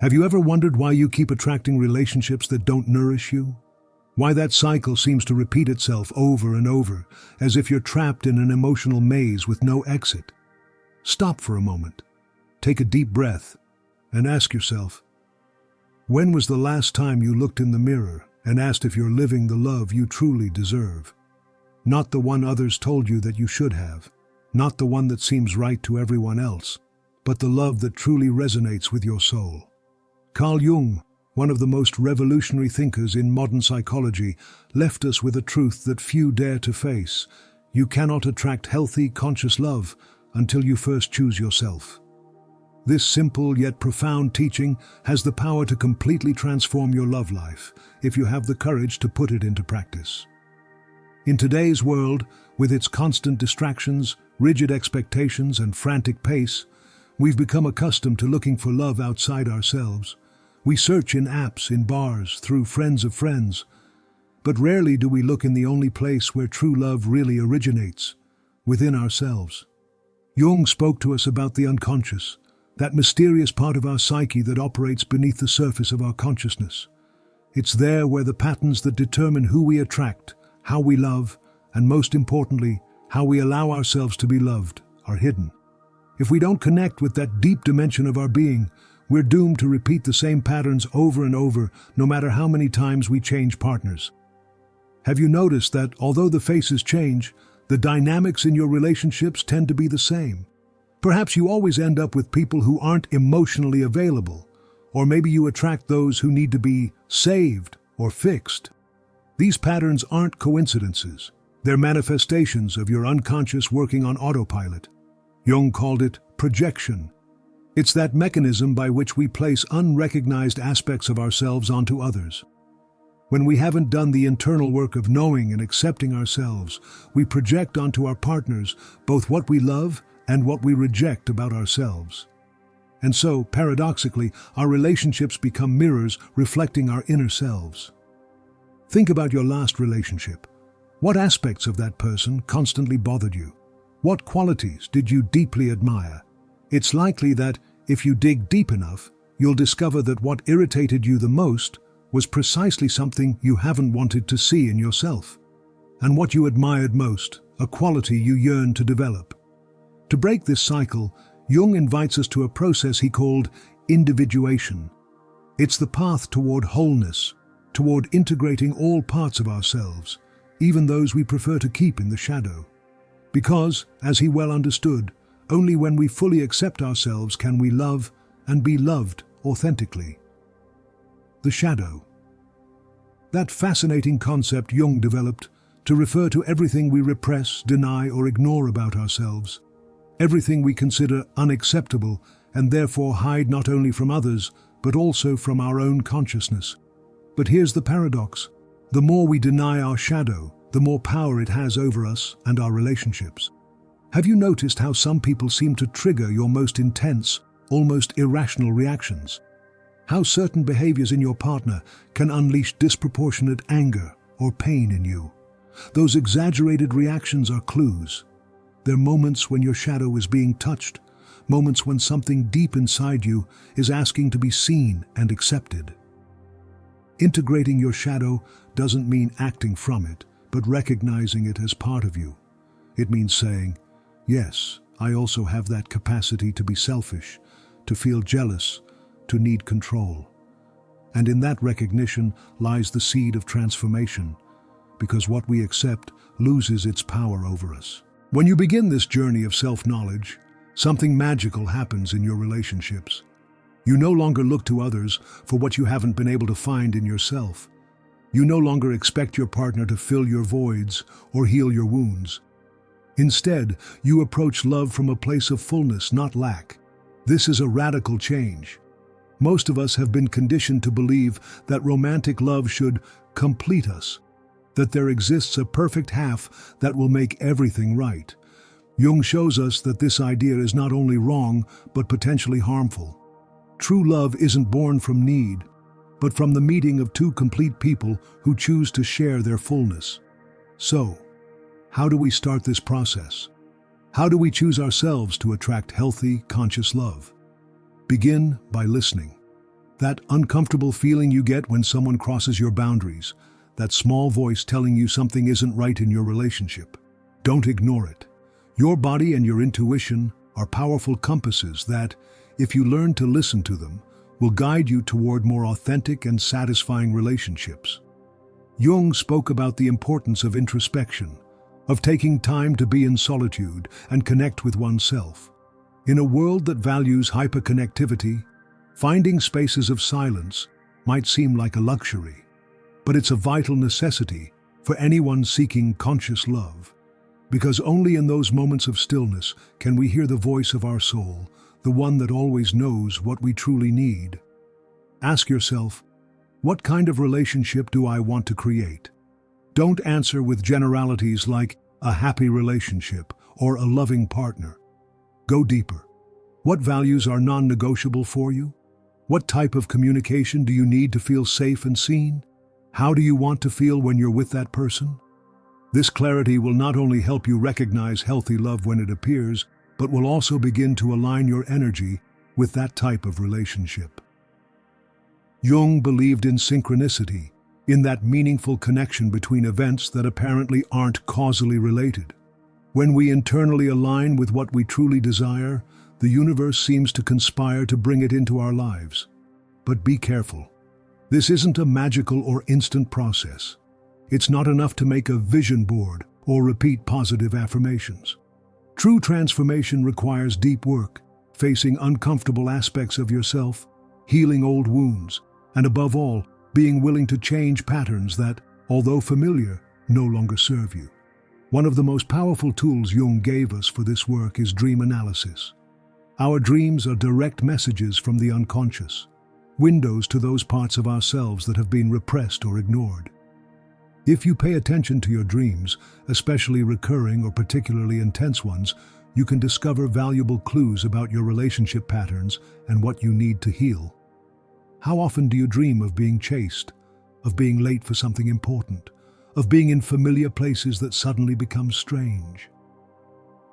Have you ever wondered why you keep attracting relationships that don't nourish you? Why that cycle seems to repeat itself over and over, as if you're trapped in an emotional maze with no exit? Stop for a moment, take a deep breath, and ask yourself, when was the last time you looked in the mirror and asked if you're living the love you truly deserve? Not the one others told you that you should have, not the one that seems right to everyone else, but the love that truly resonates with your soul. Carl Jung, one of the most revolutionary thinkers in modern psychology, left us with a truth that few dare to face. You cannot attract healthy, conscious love until you first choose yourself. This simple yet profound teaching has the power to completely transform your love life if you have the courage to put it into practice. In today's world, with its constant distractions, rigid expectations, and frantic pace, we've become accustomed to looking for love outside ourselves. We search in apps, in bars, through friends of friends, but rarely do we look in the only place where true love really originates, within ourselves. Jung spoke to us about the unconscious, that mysterious part of our psyche that operates beneath the surface of our consciousness. It's there where the patterns that determine who we attract, how we love, and most importantly, how we allow ourselves to be loved, are hidden. If we don't connect with that deep dimension of our being, we're doomed to repeat the same patterns over and over, no matter how many times we change partners. Have you noticed that although the faces change, the dynamics in your relationships tend to be the same? Perhaps you always end up with people who aren't emotionally available, or maybe you attract those who need to be saved or fixed. These patterns aren't coincidences. They're manifestations of your unconscious working on autopilot. Jung called it projection. It's that mechanism by which we place unrecognized aspects of ourselves onto others. When we haven't done the internal work of knowing and accepting ourselves, we project onto our partners both what we love and what we reject about ourselves. And so, paradoxically, our relationships become mirrors reflecting our inner selves. Think about your last relationship. What aspects of that person constantly bothered you? What qualities did you deeply admire? It's likely that, if you dig deep enough, you'll discover that what irritated you the most was precisely something you haven't wanted to see in yourself. And what you admired most, a quality you yearned to develop. To break this cycle, Jung invites us to a process he called individuation. It's the path toward wholeness, toward integrating all parts of ourselves, even those we prefer to keep in the shadow. Because, as he well understood, only when we fully accept ourselves can we love and be loved authentically. The shadow. That fascinating concept Jung developed to refer to everything we repress, deny, or ignore about ourselves. Everything we consider unacceptable and therefore hide not only from others, but also from our own consciousness. But here's the paradox. The more we deny our shadow, the more power it has over us and our relationships. Have you noticed how some people seem to trigger your most intense, almost irrational reactions? How certain behaviors in your partner can unleash disproportionate anger or pain in you? Those exaggerated reactions are clues. They're moments when your shadow is being touched, moments when something deep inside you is asking to be seen and accepted. Integrating your shadow doesn't mean acting from it, but recognizing it as part of you. It means saying, yes, I also have that capacity to be selfish, to feel jealous, to need control. And in that recognition lies the seed of transformation, because what we accept loses its power over us. When you begin this journey of self-knowledge, something magical happens in your relationships. You no longer look to others for what you haven't been able to find in yourself. You no longer expect your partner to fill your voids or heal your wounds. Instead, you approach love from a place of fullness, not lack. This is a radical change. Most of us have been conditioned to believe that romantic love should complete us, that there exists a perfect half that will make everything right. Jung shows us that this idea is not only wrong, but potentially harmful. True love isn't born from need, but from the meeting of two complete people who choose to share their fullness. So, how do we start this process? How do we choose ourselves to attract healthy, conscious love? Begin by listening. That uncomfortable feeling you get when someone crosses your boundaries, that small voice telling you something isn't right in your relationship. Don't ignore it. Your body and your intuition are powerful compasses that, if you learn to listen to them, will guide you toward more authentic and satisfying relationships. Jung spoke about the importance of introspection, of taking time to be in solitude and connect with oneself. In a world that values hyperconnectivity, finding spaces of silence might seem like a luxury, but it's a vital necessity for anyone seeking conscious love. Because only in those moments of stillness can we hear the voice of our soul, the one that always knows what we truly need. Ask yourself, what kind of relationship do I want to create? Don't answer with generalities like a happy relationship or a loving partner. Go deeper. What values are non-negotiable for you? What type of communication do you need to feel safe and seen? How do you want to feel when you're with that person? This clarity will not only help you recognize healthy love when it appears, but will also begin to align your energy with that type of relationship. Jung believed in synchronicity, in that meaningful connection between events that apparently aren't causally related. When we internally align with what we truly desire, the universe seems to conspire to bring it into our lives. But be careful. This isn't a magical or instant process. It's not enough to make a vision board or repeat positive affirmations. True transformation requires deep work, facing uncomfortable aspects of yourself, healing old wounds, and above all, being willing to change patterns that, although familiar, no longer serve you. One of the most powerful tools Jung gave us for this work is dream analysis. Our dreams are direct messages from the unconscious, windows to those parts of ourselves that have been repressed or ignored. If you pay attention to your dreams, especially recurring or particularly intense ones, you can discover valuable clues about your relationship patterns and what you need to heal. How often do you dream of being chased, of being late for something important, of being in familiar places that suddenly become strange?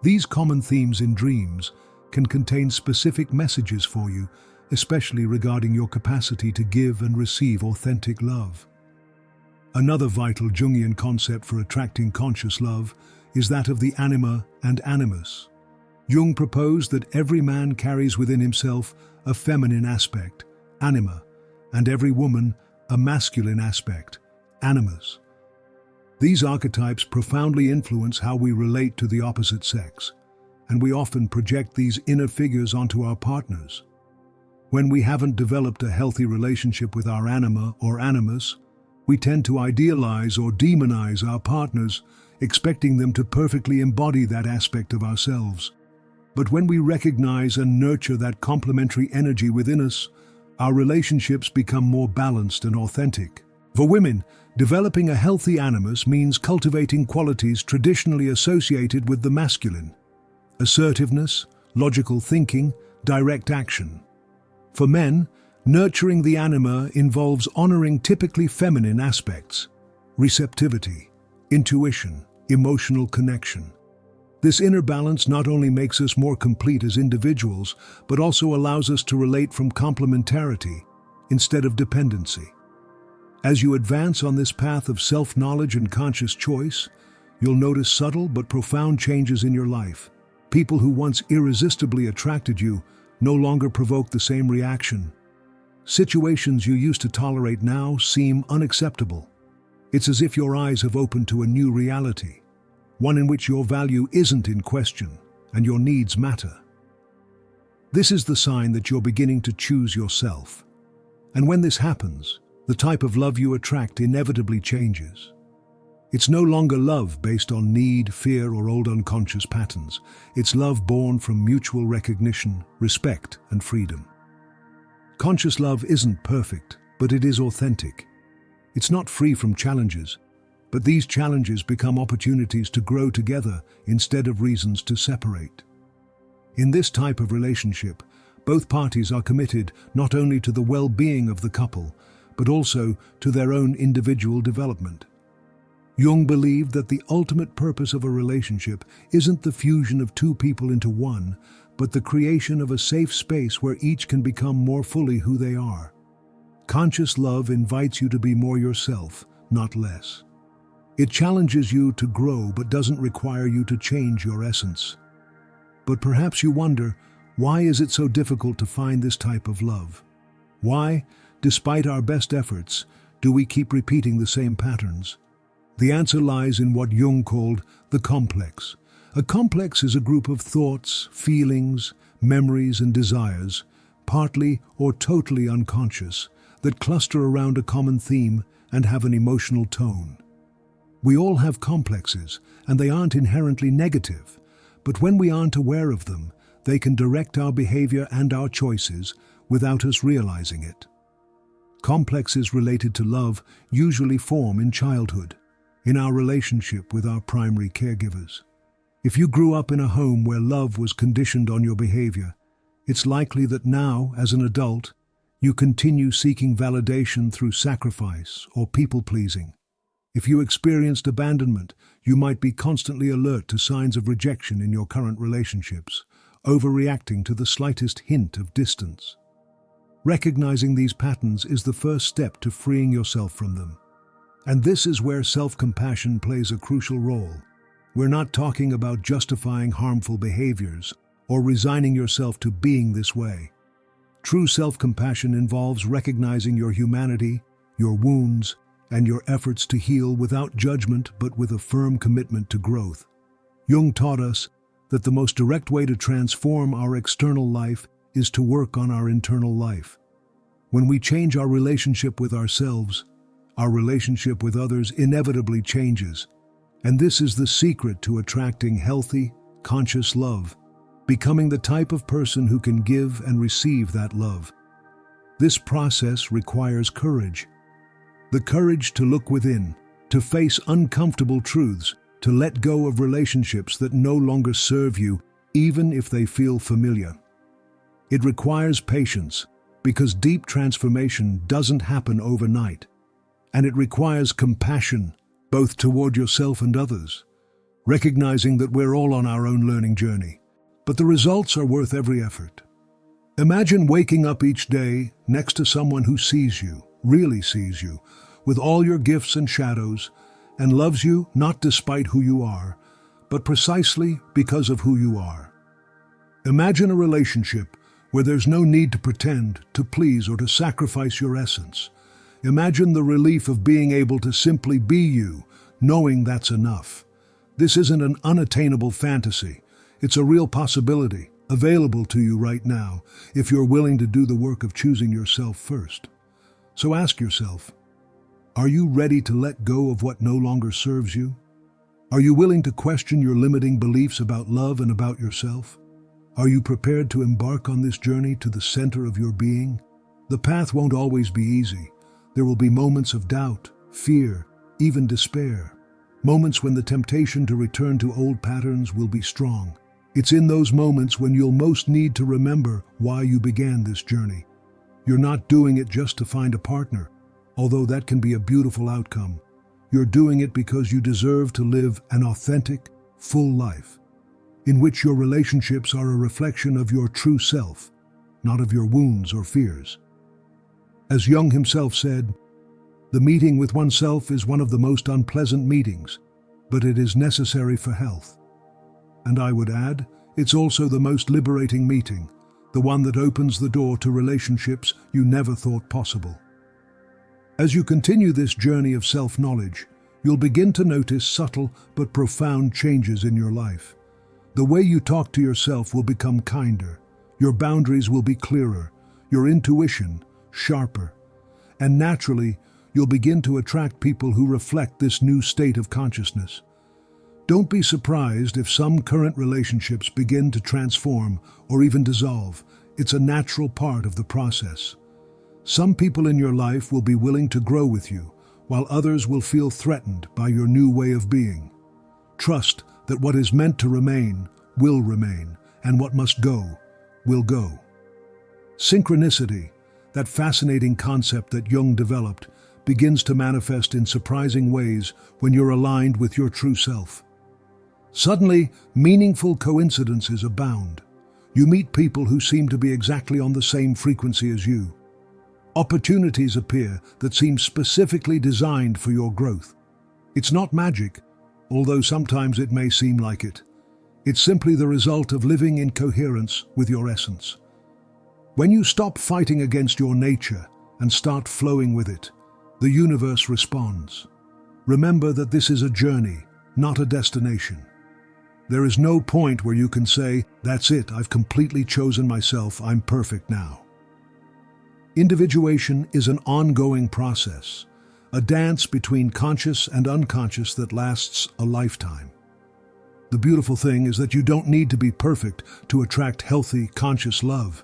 These common themes in dreams can contain specific messages for you, especially regarding your capacity to give and receive authentic love. Another vital Jungian concept for attracting conscious love is that of the anima and animus. Jung proposed that every man carries within himself a feminine aspect, anima, and every woman a masculine aspect, animus. These archetypes profoundly influence how we relate to the opposite sex, and we often project these inner figures onto our partners. When we haven't developed a healthy relationship with our anima or animus, we tend to idealize or demonize our partners, expecting them to perfectly embody that aspect of ourselves. But when we recognize and nurture that complementary energy within us, our relationships become more balanced and authentic. For women, developing a healthy animus means cultivating qualities traditionally associated with the masculine: assertiveness, logical thinking, direct action. For men, nurturing the anima involves honoring typically feminine aspects: receptivity, intuition, emotional connection. This inner balance not only makes us more complete as individuals, but also allows us to relate from complementarity instead of dependency. As you advance on this path of self-knowledge and conscious choice, you'll notice subtle but profound changes in your life. People who once irresistibly attracted you no longer provoke the same reaction. Situations you used to tolerate now seem unacceptable. It's as if your eyes have opened to a new reality, one in which your value isn't in question and your needs matter. This is the sign that you're beginning to choose yourself. And when this happens, the type of love you attract inevitably changes. It's no longer love based on need, fear, or old unconscious patterns. It's love born from mutual recognition, respect, and freedom. Conscious love isn't perfect, but it is authentic. It's not free from challenges, but these challenges become opportunities to grow together instead of reasons to separate. In this type of relationship, both parties are committed not only to the well-being of the couple, but also to their own individual development. Jung believed that the ultimate purpose of a relationship isn't the fusion of two people into one, but the creation of a safe space where each can become more fully who they are. Conscious love invites you to be more yourself, not less. It challenges you to grow but doesn't require you to change your essence. But perhaps you wonder, why is it so difficult to find this type of love? Why, despite our best efforts, do we keep repeating the same patterns? The answer lies in what Jung called the complex. A complex is a group of thoughts, feelings, memories, and desires, partly or totally unconscious, that cluster around a common theme and have an emotional tone. We all have complexes, and they aren't inherently negative, but when we aren't aware of them, they can direct our behavior and our choices without us realizing it. Complexes related to love usually form in childhood, in our relationship with our primary caregivers. If you grew up in a home where love was conditioned on your behavior, it's likely that now, as an adult, you continue seeking validation through sacrifice or people-pleasing. If you experienced abandonment, you might be constantly alert to signs of rejection in your current relationships, overreacting to the slightest hint of distance. Recognizing these patterns is the first step to freeing yourself from them. And this is where self-compassion plays a crucial role. We're not talking about justifying harmful behaviors or resigning yourself to being this way. True self-compassion involves recognizing your humanity, your wounds, and your efforts to heal without judgment but with a firm commitment to growth. Jung taught us that the most direct way to transform our external life is to work on our internal life. When we change our relationship with ourselves, our relationship with others inevitably changes. And this is the secret to attracting healthy, conscious love, becoming the type of person who can give and receive that love. This process requires courage. The courage to look within, to face uncomfortable truths, to let go of relationships that no longer serve you, even if they feel familiar. It requires patience, because deep transformation doesn't happen overnight. And it requires compassion, both toward yourself and others, recognizing that we're all on our own learning journey. But the results are worth every effort. Imagine waking up each day next to someone who sees you, really sees you, with all your gifts and shadows, and loves you not despite who you are, but precisely because of who you are. Imagine a relationship where there's no need to pretend, to please, or to sacrifice your essence. Imagine the relief of being able to simply be you, knowing that's enough. This isn't an unattainable fantasy. It's a real possibility, available to you right now, if you're willing to do the work of choosing yourself first. So ask yourself, are you ready to let go of what no longer serves you? Are you willing to question your limiting beliefs about love and about yourself? Are you prepared to embark on this journey to the center of your being? The path won't always be easy. There will be moments of doubt, fear, even despair. Moments when the temptation to return to old patterns will be strong. It's in those moments when you'll most need to remember why you began this journey. You're not doing it just to find a partner, although that can be a beautiful outcome. You're doing it because you deserve to live an authentic, full life, in which your relationships are a reflection of your true self, not of your wounds or fears. As Jung himself said, the meeting with oneself is one of the most unpleasant meetings, but it is necessary for health. And I would add, it's also the most liberating meeting, the one that opens the door to relationships you never thought possible. As you continue this journey of self-knowledge, you'll begin to notice subtle but profound changes in your life. The way you talk to yourself will become kinder, your boundaries will be clearer, your intuition sharper, and naturally, you'll begin to attract people who reflect this new state of consciousness. Don't be surprised if some current relationships begin to transform or even dissolve. It's a natural part of the process. Some people in your life will be willing to grow with you, while others will feel threatened by your new way of being. Trust that what is meant to remain will remain, and what must go will go. Synchronicity, that fascinating concept that Jung developed, begins to manifest in surprising ways when you're aligned with your true self. Suddenly, meaningful coincidences abound. You meet people who seem to be exactly on the same frequency as you. Opportunities appear that seem specifically designed for your growth. It's not magic, although sometimes it may seem like it. It's simply the result of living in coherence with your essence. When you stop fighting against your nature and start flowing with it, the universe responds. Remember that this is a journey, not a destination. There is no point where you can say, "That's it, I've completely chosen myself, I'm perfect now." Individuation is an ongoing process, a dance between conscious and unconscious that lasts a lifetime. The beautiful thing is that you don't need to be perfect to attract healthy, conscious love.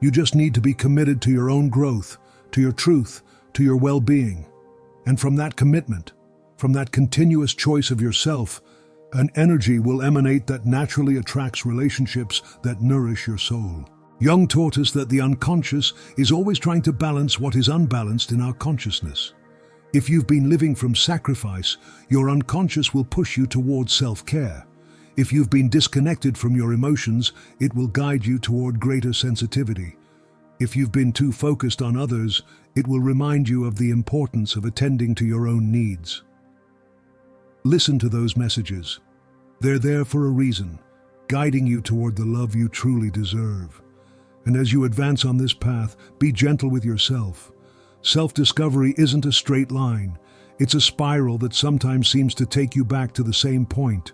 You just need to be committed to your own growth, to your truth, to your well-being. And from that commitment, from that continuous choice of yourself, an energy will emanate that naturally attracts relationships that nourish your soul. Jung taught us that the unconscious is always trying to balance what is unbalanced in our consciousness. If you've been living from sacrifice, your unconscious will push you towards self-care. If you've been disconnected from your emotions, it will guide you toward greater sensitivity. If you've been too focused on others, it will remind you of the importance of attending to your own needs. Listen to those messages. They're there for a reason, guiding you toward the love you truly deserve. And as you advance on this path, be gentle with yourself. Self-discovery isn't a straight line. It's a spiral that sometimes seems to take you back to the same point,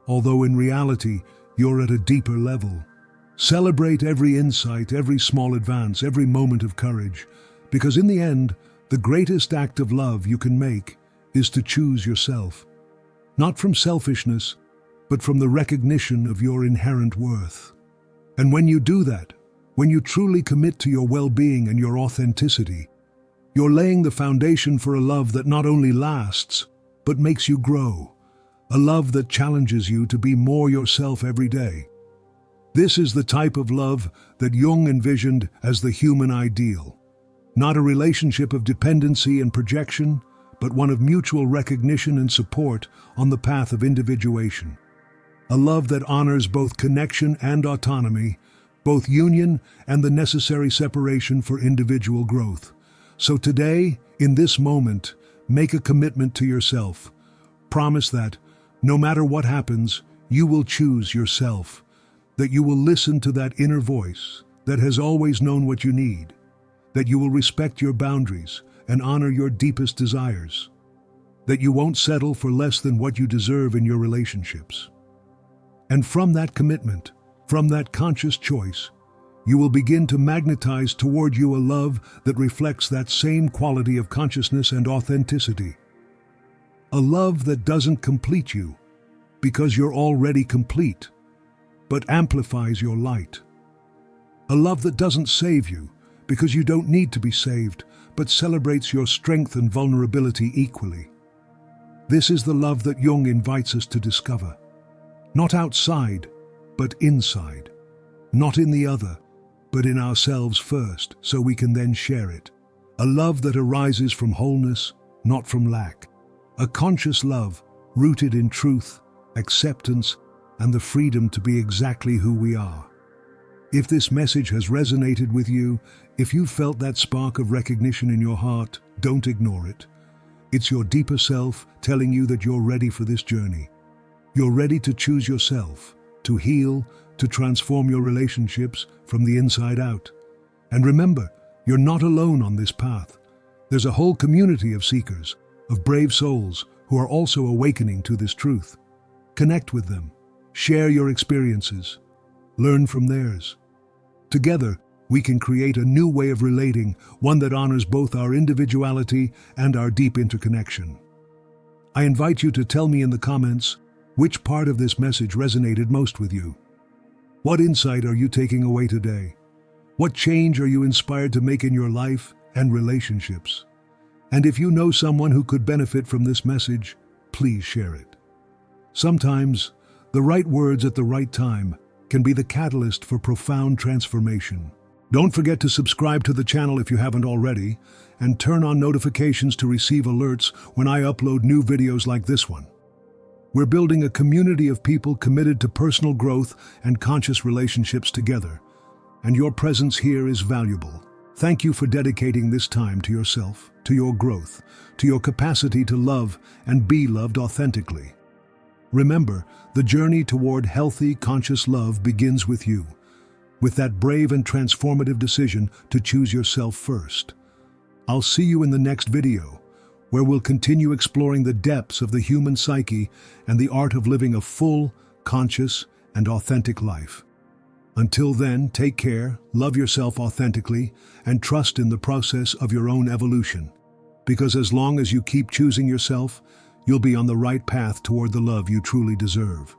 although in reality, you're at a deeper level. Celebrate every insight, every small advance, every moment of courage, because in the end, the greatest act of love you can make is to choose yourself. Not from selfishness, but from the recognition of your inherent worth. And when you do that, when you truly commit to your well-being and your authenticity, you're laying the foundation for a love that not only lasts, but makes you grow. A love that challenges you to be more yourself every day. This is the type of love that Jung envisioned as the human ideal. Not a relationship of dependency and projection, but one of mutual recognition and support on the path of individuation. A love that honors both connection and autonomy, both union and the necessary separation for individual growth. So today, in this moment, make a commitment to yourself. Promise that, no matter what happens, you will choose yourself, that you will listen to that inner voice that has always known what you need, that you will respect your boundaries and honor your deepest desires, that you won't settle for less than what you deserve in your relationships. And from that commitment, from that conscious choice, you will begin to magnetize toward you a love that reflects that same quality of consciousness and authenticity. A love that doesn't complete you, because you're already complete, but amplifies your light. A love that doesn't save you, because you don't need to be saved, but celebrates your strength and vulnerability equally. This is the love that Jung invites us to discover. Not outside, but inside. Not in the other, but in ourselves first, so we can then share it. A love that arises from wholeness, not from lack. A conscious love, rooted in truth, acceptance, and the freedom to be exactly who we are. If this message has resonated with you, if you felt that spark of recognition in your heart, don't ignore it. It's your deeper self telling you that you're ready for this journey. You're ready to choose yourself, to heal, to transform your relationships from the inside out. And remember, you're not alone on this path. There's a whole community of seekers, of brave souls who are also awakening to this truth. Connect with them, share your experiences, learn from theirs. Together, we can create a new way of relating, one that honors both our individuality and our deep interconnection. I invite you to tell me in the comments which part of this message resonated most with you. What insight are you taking away today? What change are you inspired to make in your life and relationships? And if you know someone who could benefit from this message, please share it. Sometimes, the right words at the right time can be the catalyst for profound transformation. Don't forget to subscribe to the channel if you haven't already, and turn on notifications to receive alerts when I upload new videos like this one. We're building a community of people committed to personal growth and conscious relationships together, and your presence here is valuable. Thank you for dedicating this time to yourself, to your growth, to your capacity to love and be loved authentically. Remember, the journey toward healthy, conscious love begins with you, with that brave and transformative decision to choose yourself first. I'll see you in the next video, where we'll continue exploring the depths of the human psyche and the art of living a full, conscious, and authentic life. Until then, take care, love yourself authentically, and trust in the process of your own evolution. Because as long as you keep choosing yourself, you'll be on the right path toward the love you truly deserve.